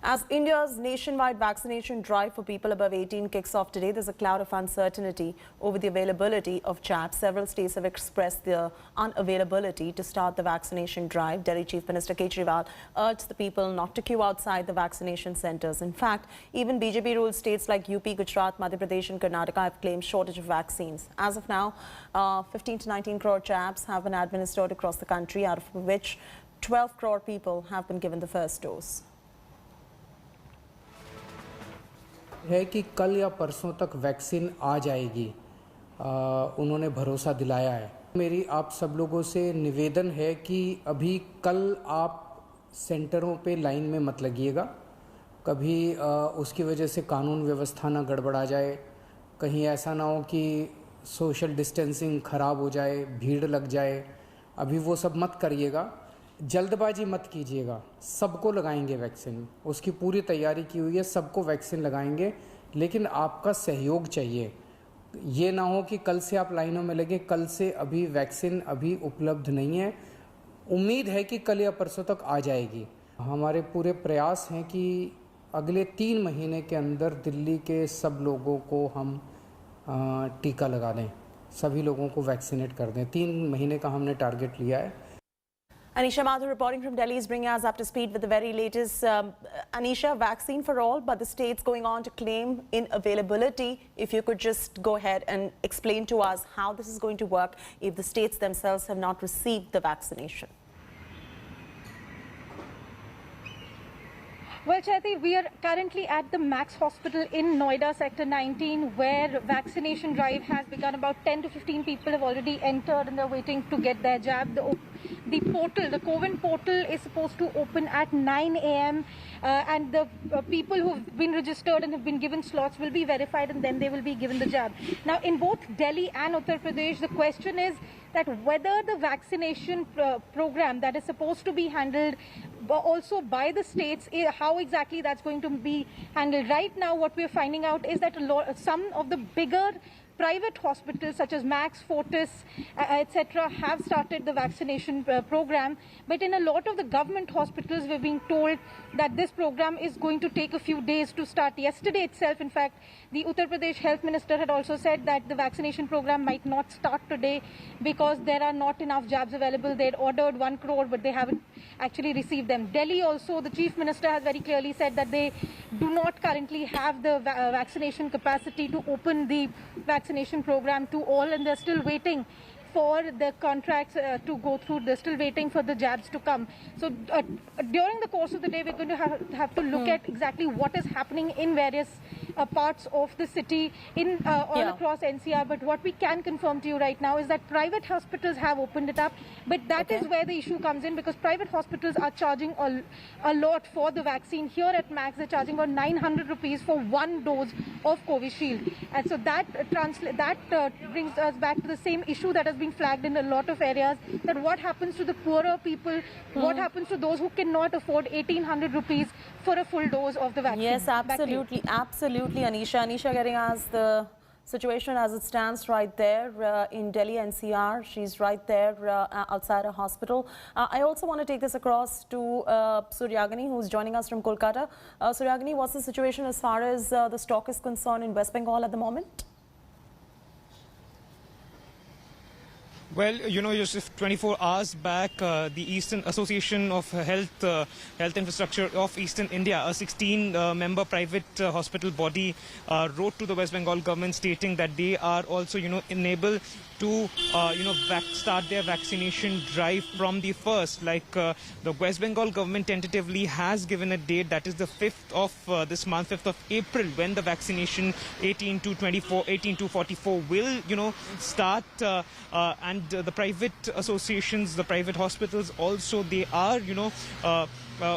As India's nationwide vaccination drive for people above 18 kicks off today, there's a cloud of uncertainty over the availability of jabs. Several states have expressed their unavailability to start the vaccination drive. Delhi Chief Minister Kejriwal urged the people not to queue outside the vaccination centres. In fact, even BJP-ruled states like UP, Gujarat, Madhya Pradesh and Karnataka have claimed shortage of vaccines. As of now, 15 to 19 crore jabs have been administered across the country, out of which 12 crore people have been given the first dose. है कि कल या परसों तक vaccine आ जाएगी, उन्होंने भरोसा दिलाया है। मेरी आप सब लोगों से निवेदन है कि अभी कल आप सेंटरों पे लाइन में मत लगिएगा। कभी उसकी वजह से कानून व्यवस्था ना गड़बड़ा जाए, कहीं ऐसा ना हो कि सोशल डिस्टेंसिंग ख़राब हो जाए, भीड़ लग जाए। अभी वो सब मत करिएगा, जल्दबाजी मत कीजिएगा। सबको लगाएंगे वैक्सीन, उसकी पूरी तैयारी की हुई है, सबको वैक्सीन लगाएंगे, लेकिन आपका सहयोग चाहिए। ये ना हो कि कल से आप लाइनों में लगे, कल से अभी वैक्सीन अभी उपलब्ध नहीं है। उम्मीद है कि कल या परसों तक आ जाएगी। हमारे पूरे प्रयास हैं कि अगले 3 महीने के अंदर दिल्ली के सब लोगों को हम टीका लगा दें, सभी लोगों को वैक्सीनेट कर दें। 3 महीने का हमने टारगेट लिया है। Anisha Madhur reporting from Delhi is bringing us up to speed with the very latest. Anisha, vaccine for all, but the states going on to claim inavailability. If you could just go ahead and explain to us how this is going to work if the states themselves have not received the vaccination. Well, Chaiti, we are currently at the Max Hospital in Noida, Sector 19, where vaccination drive has begun. About 10 to 15 people have already entered and they're waiting to get their jab. The portal, the CoWIN portal, is supposed to open at 9 a.m. And the people who've been registered and have been given slots will be verified and then they will be given the jab. Now, in both Delhi and Uttar Pradesh, the question is that whether the vaccination program that is supposed to be handled also by the states, how exactly that's going to be handled. Right now, what we're finding out is that some of the bigger private hospitals such as Max, Fortis, etc. have started the vaccination program, but in a lot of the government hospitals we're being told that this program is going to take a few days to start. Yesterday itself, in fact, the Uttar Pradesh Health Minister had also said that the vaccination program might not start today because there are not enough jabs available. They'd ordered 1 crore, but they haven't actually received them. Delhi also, the Chief Minister has very clearly said that they do not currently have the vaccination capacity to open the vaccination program to all, and they're still waiting for the contracts to go through. They're still waiting for the jabs to come. So during the course of the day, we're going to have to look at exactly what is happening in various parts of the city all across NCR. But what we can confirm to you right now is that private hospitals have opened it up. But that is where the issue comes in, because private hospitals are charging a lot for the vaccine. Here at Max, they're charging about 900 rupees for 1 dose of Covishield. And so that brings us back to the same issue that has been flagged in a lot of areas, that what happens to the poorer people, what happens to those who cannot afford 1800 rupees for a full dose of the vaccine. Yes, absolutely, absolutely, Anisha. Anisha getting us the situation as it stands right there in Delhi NCR. She's right there outside a hospital. I also want to take this across to Suryagini, who's joining us from Kolkata. Suryagini, what's the situation as far as the stock is concerned in West Bengal at the moment? Well, you know, just 24 hours back, the Eastern Association of Health Infrastructure of Eastern India, a 16-member private hospital body, wrote to the West Bengal government stating that they are also, unable to, start their vaccination drive from the first. Like the West Bengal government tentatively has given a date, that is the 5th of this month, 5th of April, when the vaccination 18 to 44 will, start. And the private associations, the private hospitals also, they are,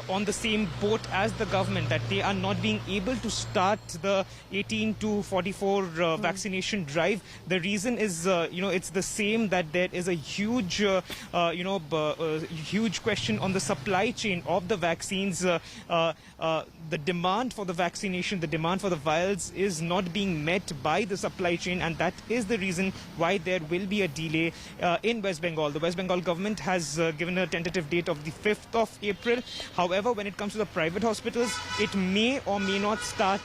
on the same boat as the government, that they are not being able to start the 18 to 44 vaccination drive. The reason is, it's the same, that there is a huge, huge question on the supply chain of the vaccines. The demand for the vaccination, the demand for the vials is not being met by the supply chain, and that is the reason why there will be a delay in West Bengal. The West Bengal government has given a tentative date of the 5th of April, However, when it comes to the private hospitals, it may or may not start,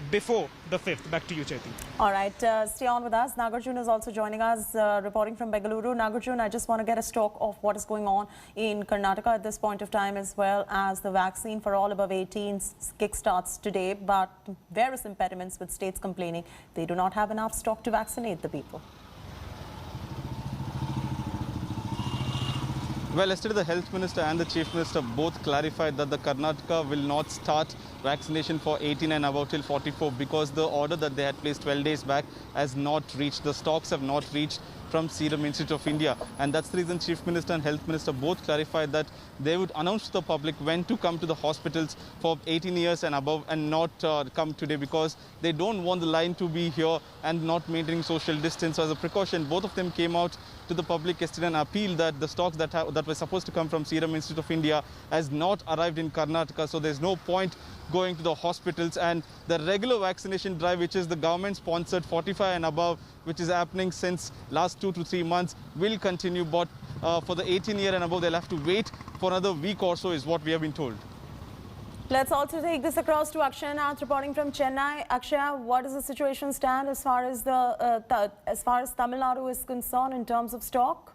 before the 5th. Back to you, Chaiti. All right, stay on with us. Nagarjun is also joining us, reporting from Bengaluru. Nagarjun, I just want to get a stock of what is going on in Karnataka at this point of time, as well as the vaccine for all above 18 kickstarts today, but various impediments with states complaining they do not have enough stock to vaccinate the people. Well, yesterday the Health Minister and the Chief Minister both clarified that the Karnataka will not start vaccination for 18 and above till 44 because the order that they had placed 12 days back has not reached. The stocks have not reached from Serum Institute of India, and that's the reason Chief Minister and Health Minister both clarified that they would announce to the public when to come to the hospitals for 18 years and above and not come today, because they don't want the line to be here and not maintaining social distance. So as a precaution, both of them came out to the public yesterday and appealed that the stocks that were supposed to come from Serum Institute of India has not arrived in Karnataka, so there's no point going to the hospitals. And the regular vaccination drive, which is the government sponsored 45 and above, which is happening since last 2 to 3 months, will continue, but for the 18-year and above they'll have to wait for another week or so, is what we have been told. Let's also take this across to Akshay Nath, reporting from Chennai. Akshay, what does the situation stand as far as Tamil Nadu is concerned in terms of stock?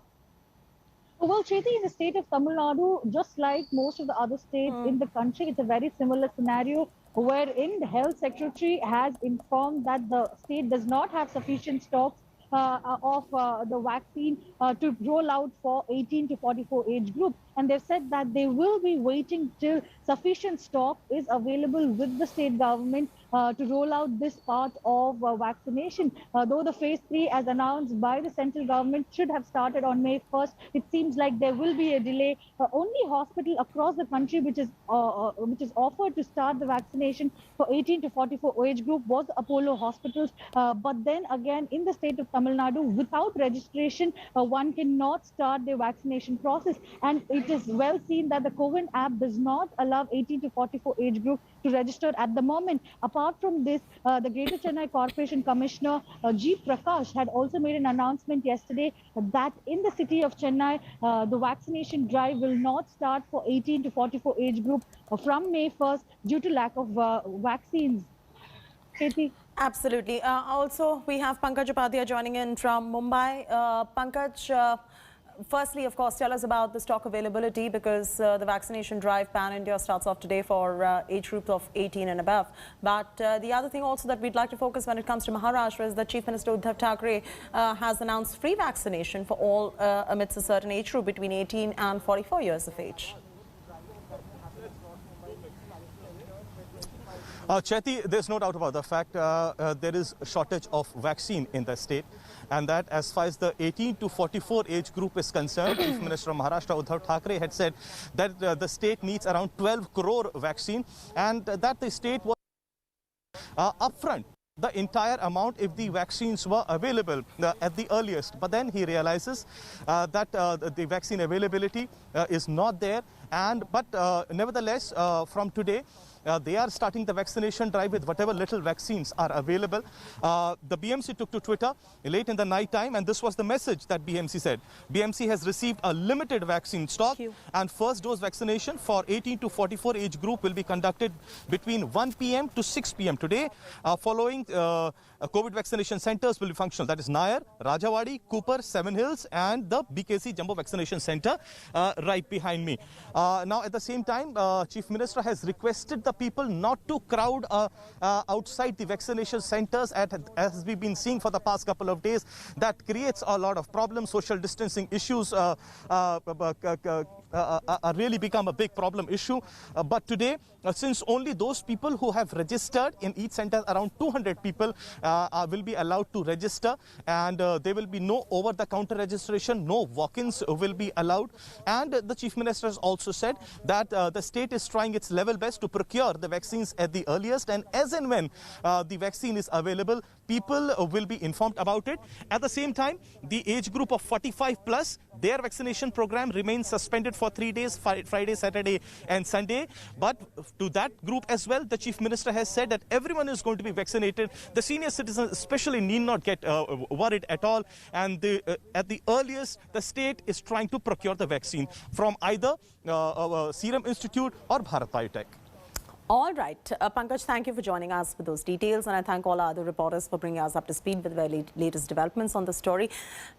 Well, Chaiti, in the state of Tamil Nadu, just like most of the other states in the country, it's a very similar scenario wherein the health secretary has informed that the state does not have sufficient stocks of the vaccine to roll out for 18 to 44 age group. And they've said that they will be waiting till sufficient stock is available with the state government to roll out this part of vaccination. Though the phase 3, as announced by the central government, should have started on May 1st, it seems like there will be a delay. Only hospital across the country which is offered to start the vaccination for 18 to 44 age group was Apollo Hospitals. But then again, in the state of Tamil Nadu, without registration, one cannot start the vaccination process. And it is well seen that the CoWIN app does not allow 18 to 44 age group to register at the moment. Apart from this, the Greater Chennai Corporation Commissioner G. Prakash had also made an announcement yesterday that in the city of Chennai, the vaccination drive will not start for 18 to 44 age group from May 1st due to lack of vaccines. Katie? Absolutely. Also, we have Pankaj Upadhyay joining in from Mumbai. Pankaj, firstly, of course, tell us about the stock availability, because the vaccination drive pan-India starts off today for age group of 18 and above. But the other thing also that we'd like to focus when it comes to Maharashtra is that Chief Minister Uddhav Thackeray has announced free vaccination for all amidst a certain age group between 18 and 44 years of age. Chaiti, there's no doubt about the fact there is a shortage of vaccine in the state, and that as far as the 18 to 44 age group is concerned, Chief Minister of Maharashtra Uddhav Thackeray had said that the state needs around 12 crore vaccine, and that the state was upfront the entire amount if the vaccines were available at the earliest. But then he realizes that the vaccine availability is not there, but nevertheless from today they are starting the vaccination drive with whatever little vaccines are available. The BMC took to Twitter late in the night time, and this was the message that BMC said. BMC has received a limited vaccine stock, and first dose vaccination for 18 to 44 age group will be conducted between 1 p.m. to 6 p.m. today. Following COVID vaccination centers will be functional. That is Nair, Rajawadi, Cooper, Seven Hills, and the BKC Jumbo Vaccination Center right behind me. Now, at the same time, Chief Minister has requested the people not to crowd outside the vaccination centers, as we've been seeing for the past couple of days. That creates a lot of problems. Social distancing issues really become a big problem issue. But today, since only those people who have registered in each center, around 200 people will be allowed to register, and there will be no over-the-counter registration, no walk-ins will be allowed. And the Chief Minister has also said that the state is trying its level best to procure the vaccines at the earliest, and as and when the vaccine is available, people will be informed about it. At the same time, the age group of 45 plus, their vaccination program remains suspended for 3 days, Friday, Saturday and Sunday. But to that group as well, the Chief Minister has said that everyone is going to be vaccinated. The senior citizens especially need not get worried at all. And at the earliest, the state is trying to procure the vaccine from either Serum Institute or Bharat Biotech. All right. Pankaj, thank you for joining us with those details, and I thank all our other reporters for bringing us up to speed with the very latest developments on the story.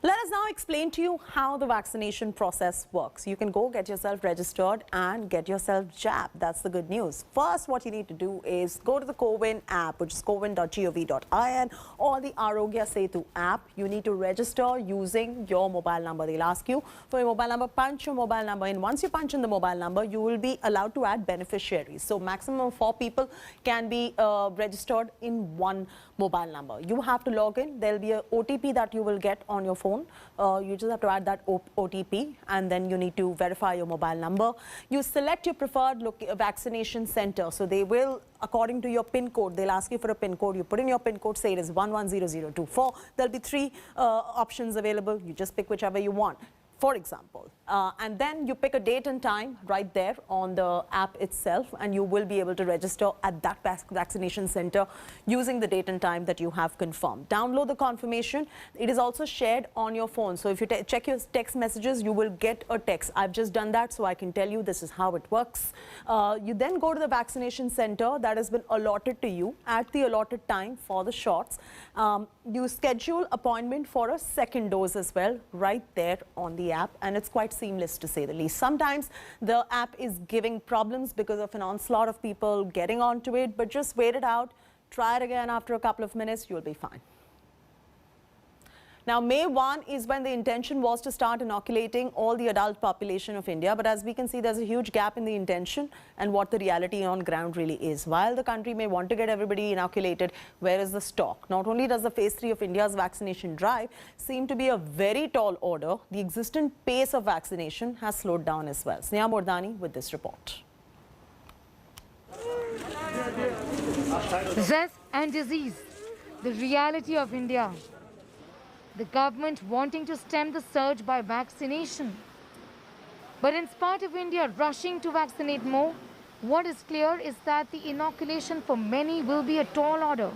Let us now explain to you how the vaccination process works. You can go get yourself registered and get yourself jabbed. That's the good news. First, what you need to do is go to the CoWIN app, which is cowin.gov.in, or the Arogya Setu app. You need to register using your mobile number. They'll ask you for your mobile number, punch your mobile number in. Once you punch in the mobile number, you will be allowed to add beneficiaries. So maximum of 4 people can be registered in one mobile number. You have to log in. There'll be a OTP that you will get on your phone. You just have to add that OTP, and then you need to verify your mobile number. You select your preferred vaccination center. So they will, according to your PIN code, they'll ask you for a PIN code. You put in your PIN code, say it is 110024. There'll be 3 options available. You just pick whichever you want, for example. And then you pick a date and time right there on the app itself, and you will be able to register at that vaccination center using the date and time that you have confirmed. Download the confirmation. It is also shared on your phone. So if you check your text messages, you will get a text. I've just done that, so I can tell you this is how it works. You then go to the vaccination center that has been allotted to you at the allotted time for the shots. You schedule appointment for a second dose as well right there on the app, and it's quite seamless, to say the least. Sometimes the app is giving problems because of an onslaught of people getting onto it, but just wait it out. Try it again after a couple of minutes. You'll be fine. Now, May 1 is when the intention was to start inoculating all the adult population of India. But as we can see, there's a huge gap in the intention and what the reality on ground really is. While the country may want to get everybody inoculated, where is the stock? Not only does the phase 3 of India's vaccination drive seem to be a very tall order, the existent pace of vaccination has slowed down as well. Sneha Mordani with this report. Death and disease, the reality of India. The government wanting to stem the surge by vaccination. But in spite of India rushing to vaccinate more, what is clear is that the inoculation for many will be a tall order.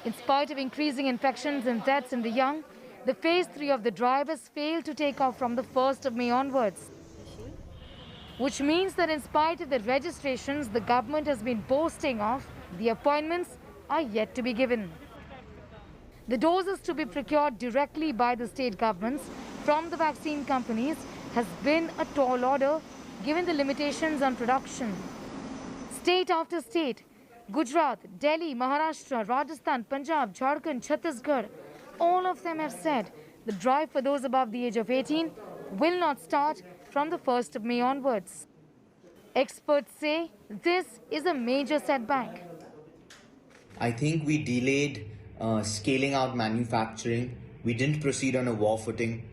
In spite of increasing infections and deaths in the young, the phase 3 of the drive has failed to take off from the 1st of May onwards. Which means that in spite of the registrations the government has been boasting of, the appointments are yet to be given. The doses to be procured directly by the state governments from the vaccine companies has been a tall order given the limitations on production. State after state, Gujarat, Delhi, Maharashtra, Rajasthan, Punjab, Jharkhand, Chhattisgarh, all of them have said the drive for those above the age of 18 will not start from the 1st of May onwards. Experts say this is a major setback. I think we delayed scaling out manufacturing. We didn't proceed on a war footing,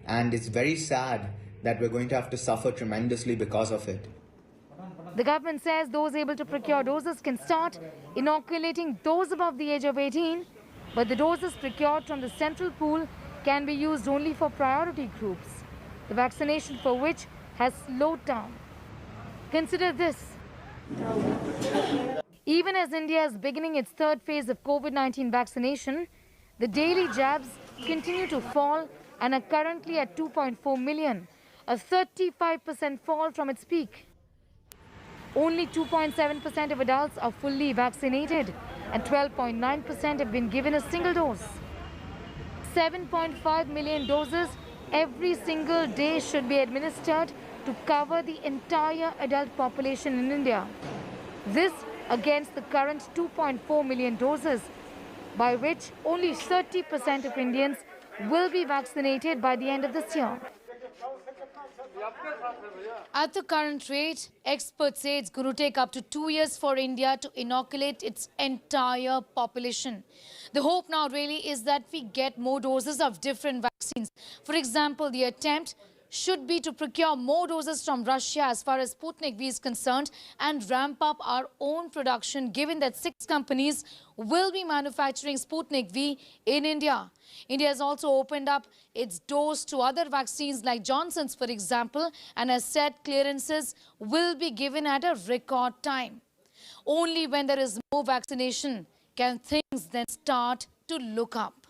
and it's very sad that we're going to have to suffer tremendously because of it. The government says those able to procure doses can start inoculating those above the age of 18, but the doses procured from the central pool can be used only for priority groups, the vaccination for which has slowed down. Consider this. Even as India is beginning its 3rd phase of COVID-19 vaccination, the daily jabs continue to fall and are currently at 2.4 million, a 35% fall from its peak. Only 2.7% of adults are fully vaccinated and 12.9% have been given a single dose. 7.5 million doses every single day should be administered to cover the entire adult population in India. This against the current 2.4 million doses, by which only 30% of Indians will be vaccinated by the end of this year. At the current rate, experts say it's going to take up to 2 years for India to inoculate its entire population. The hope now really is that we get more doses of different vaccines. For example, the attempt should be to procure more doses from Russia as far as Sputnik V is concerned and ramp up our own production, given that 6 companies will be manufacturing Sputnik V in India. India has also opened up its doors to other vaccines like Johnson's, for example, and has said clearances will be given at a record time. Only when there is more vaccination can things then start to look up.